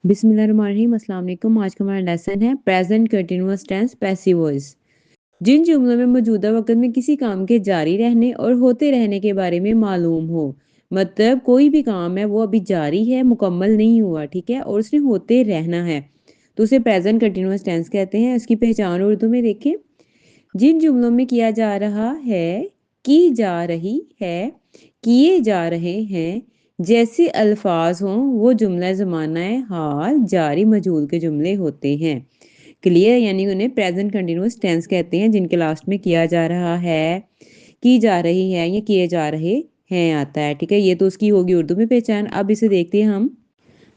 बिस्मिल्लाहिर्रहमानिर्रहीम। अस्सलाम वालेकुम। आज का हमारा लेसन है present continuous tense passive voice. जिन जुमलों में मौजूदा वक्त में किसी काम के जारी रहने और होते रहने के बारे में मालूम हो, मतलब कोई भी काम है वो अभी जारी है, मुकम्मल नहीं हुआ, ठीक है, और उसने होते रहना है, तो उसे प्रेजेंट कंटिन्यूअस टेंस कहते हैं। इसकी पहचान उर्दू में देखें। जिन जुमलों में किया जा रहा है, की जा रही है, किए जा रहे हैं जैसे अल्फाज हों, वो जुमला ज़माना हाल जारी मजहूल के जुमले होते हैं। क्लियर, यानी उन्हें प्रेजेंट कंटिन्यूअस टेंस कहते हैं, जिनके लास्ट में किया जा रहा है, की जा रही है या किए जा रहे हैं आता है। ठीक है, ये तो उसकी होगी उर्दू में पहचान। अब इसे देखते हैं हम।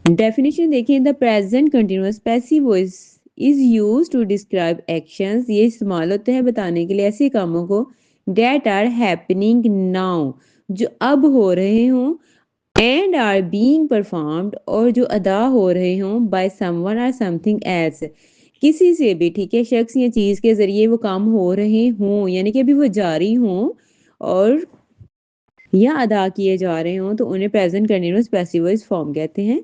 डेफिनेशन देखिए। The present continuous passive voice is use to describe actions. ये इस्तेमाल होता है बताने के लिए ऐसे कामों को डेट आर हैपनिंग नाउ, जो अब हो रहे हों, एंड आर बीइंग परफॉर्म्ड, और जो अदा हो रहे हों, बाय समवन और समथिंग एल्स, किसी से भी, ठीक है, शख्स या चीज के जरिए वो काम हो रहे हों, यानी कि अभी वो जारी हों और या अदा किए जा रहे हों, तो उन्हें present continuous passive voice form कहते हैं।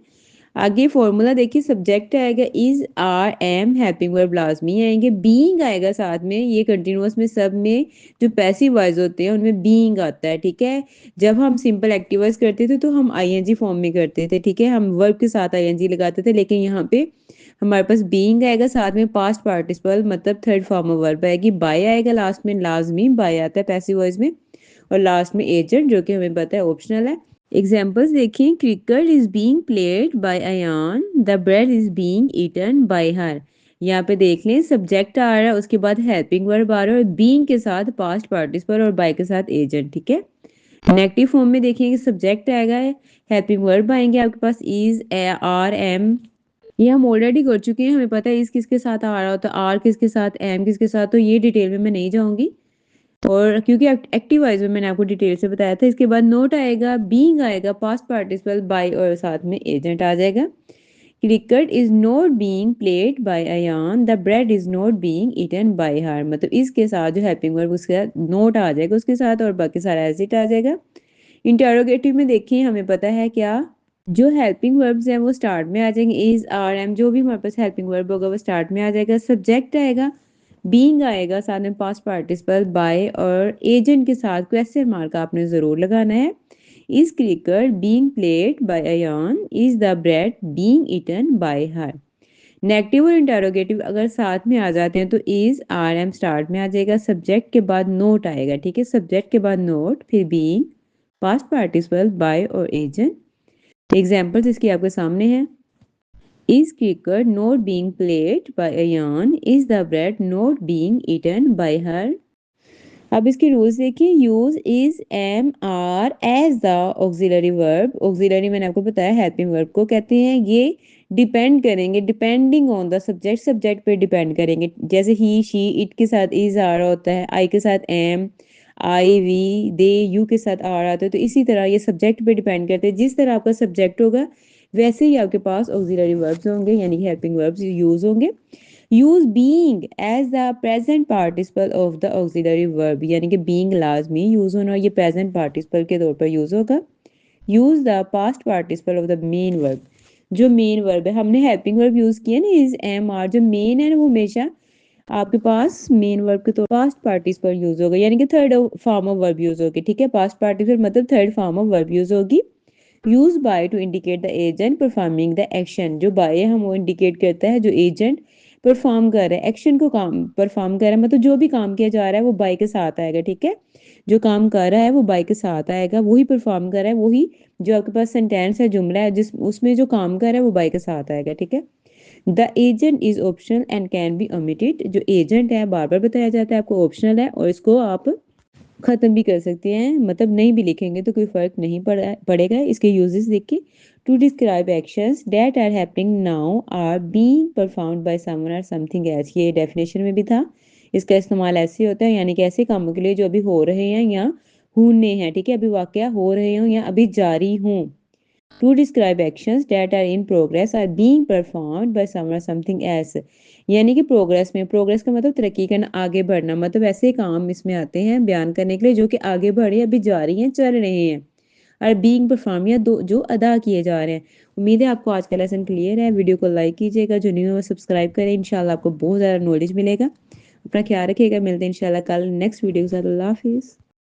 आगे फॉर्मूला देखिए। सब्जेक्ट आएगा is, are, am, helping verb लाजमी आएंगे, बीइंग आएगा साथ में। ये कंटिन्यूअस में सब में जो पैसिव वॉइस होते हैं उनमें बीइंग आता है, ठीक है। जब हम सिंपल एक्टिव वॉइस करते थे तो हम आईएनजी फॉर्म में करते थे, ठीक है, हम वर्ब के साथ आईएनजी लगाते थे, लेकिन यहाँ पे हमारे पास बीइंग आएगा, साथ में पास्ट पार्टिसिपल मतलब थर्ड फॉर्म ऑफ वर्ब आएगी, बाय आएगा लास्ट में, लाजमी बाय आता है पैसिव वॉइस में, और लास्ट में एजेंट, जो कि हमें पता है ऑप्शनल है। एग्जाम्पल्स देखिए। Cricket is being played by Ayan, the bread is being eaten by her. यहाँ पे देख लें, सब्जेक्ट आ रहा है, उसके बाद हेल्पिंग वर्ब आ रहा है, और बीइंग के साथ पास्ट पार्टिसिपल और बाय के साथ एजेंट, ठीक है। नेगेटिव फॉर्म में देखेंगे, सब्जेक्ट आएगा, हेल्पिंग वर्ब आएंगे आपके पास इज, आर, एम। ये हम ऑलरेडी कर चुके हैं, हमें पता है इस किसके साथ आ रहा होता है, आर किसके साथ, एम किसके साथ, तो ये डिटेल में मैं नहीं जाऊंगी, और क्योंकि एक्टिव वॉइस में मैंने आपको डिटेल से बताया था। इसके बाद नोट आएगा, बीइंग आएगा, पास्ट पार्टिसिपल बाय, और साथ में एजेंट आ जाएगा। Cricket is not being played by Ayan, the bread is not being eaten by her, मतलब इसके साथ जो हेल्पिंग वर्ब उसके साथ नोट आ जाएगा उसके साथ, और बाकी सारा एज आ जाएगा। इंटरोगेटिव में देखिए, हमें पता है क्या, जो हेल्पिंग वर्ब्स हैं वो स्टार्ट में आ जाएंगे, इज, आर, एम, जो भी हमारे पास हेल्पिंग वर्ब होगा वो स्टार्ट में आ जाएगा। सब्जेक्ट आएगा, बीइंग आएगा, साथ में पास्ट पार्टिसिपल बाय, और एजेंट के साथ क्वेश्चन मार्क आपने जरूर लगाना है। Is cricket being played by Ayan, is the bread being eaten by her. Negative और इंटरोगेटिव अगर साथ में आ जाते हैं तो इज, आर, एम स्टार्ट में आ जाएगा, सब्जेक्ट के बाद नोट आएगा, ठीक है, सब्जेक्ट के बाद नोट, फिर बीइंग, पास्ट पार्टिसिपल बाय और एजेंट। एग्जाम्पल्स इसके आपके सामने हैं। Is cricket not being played by Ayan? Is the bread not being eaten by her? अब इसके रूल्स देखिए। Use is, am, are as the auxiliary verb. Auxiliary मैंने आपको बताया हेल्पिंग वर्ब को कहते हैं। ये डिपेंड करेंगे, depending on the subject, subject पे डिपेंड करेंगे। जैसे ही, शी, इट के साथ इज आ रहा होता है, आई के साथ am, I, we, they, you के साथ आ रहा होता है, तो इसी तरह ये सब्जेक्ट पे डिपेंड करते हैं। जिस तरह आपका सब्जेक्ट होगा वैसे ही आपके पास ऑक्सिलरी वर्ब्स होंगे, यानी हेल्पिंग वर्ब्स यूज होंगे। Use being as the present participle of the auxiliary verb, यानी कि बीइंग लाजमी यूज होना, ये प्रेजेंट पार्टिसिपल के तौर पर यूज होगा। Use the past participle of the main verb. जो मेन वर्ब है, हमने हेल्पिंग वर्ब यूज किया ना, इज, एम, आर, जो मेन है ना वो हमेशा आपके पास मेन वर्ब के तौर पास्ट पार्टिसिपल यूज होगा, यानी कि third form of verb use होगी, ठीक है। पास्ट पार्टिसिपल मतलब third form of verb use होगी। Use by to indicate the agent performing the action. जो बाय है हम वो इंडिकेट करता है जो एजेंट परफॉर्म कर रहा है, एक्शन को काम परफॉर्म कर रहा है, मतलब जो भी काम किया जा रहा है वो बाय के साथ आएगा, ठीक है। जो काम कर रहा है वो बाय के साथ आएगा, वही परफॉर्म कर रहा है, वही जो आपके पास सेंटेंस है, जुमला है, जिस उसमें जो काम कर रहा है वो बाय के साथ आएगा, ठीक है। The agent is optional and can be omitted. जो एजेंट है बार बार बताया जाता है आपको, ऑप्शनल है, और इसको आप खत्म भी कर सकते हैं, मतलब नहीं भी लिखेंगे तो कोई फर्क नहीं पड़ेगा। इसके यूजेस देखिए। To describe actions that are happening now or being performed by someone और समथिंग एल्स। ये डेफिनेशन में भी था। इसका इस्तेमाल ऐसे होता है, यानी कि ऐसे कामों के लिए जो अभी हो रहे हैं या होने हैं, ठीक है, अभी वाकया हो रहे हों या अभी जारी हों। To describe actions that are in progress or being performed by someone something else, यानी कि प्रोग्रेस में, प्रोग्रेस का मतलब तरक्की करना, आगे बढ़ना, मतलब ऐसे काम इसमें आते हैं बयान करने के लिए जो कि आगे बढ़े, अभी जारी हैं, चल रहे हैं। आर बीइंग परफॉर्म या दो जो अदा किए जा रहे हैं। उम्मीद है आपको आज का लेसन क्लियर है। वीडियो को लाइक कीजिएगा, जो न्यू है वो सब्सक्राइब करें। इंशाल्लाह आपको बहुत ज़्यादा नॉलेज मिलेगा। अपना ख्याल रखिएगा, मिलते हैं इंशाल्लाह कल नेक्स्ट वीडियो के साथ। अल्लाह हाफ़िज़।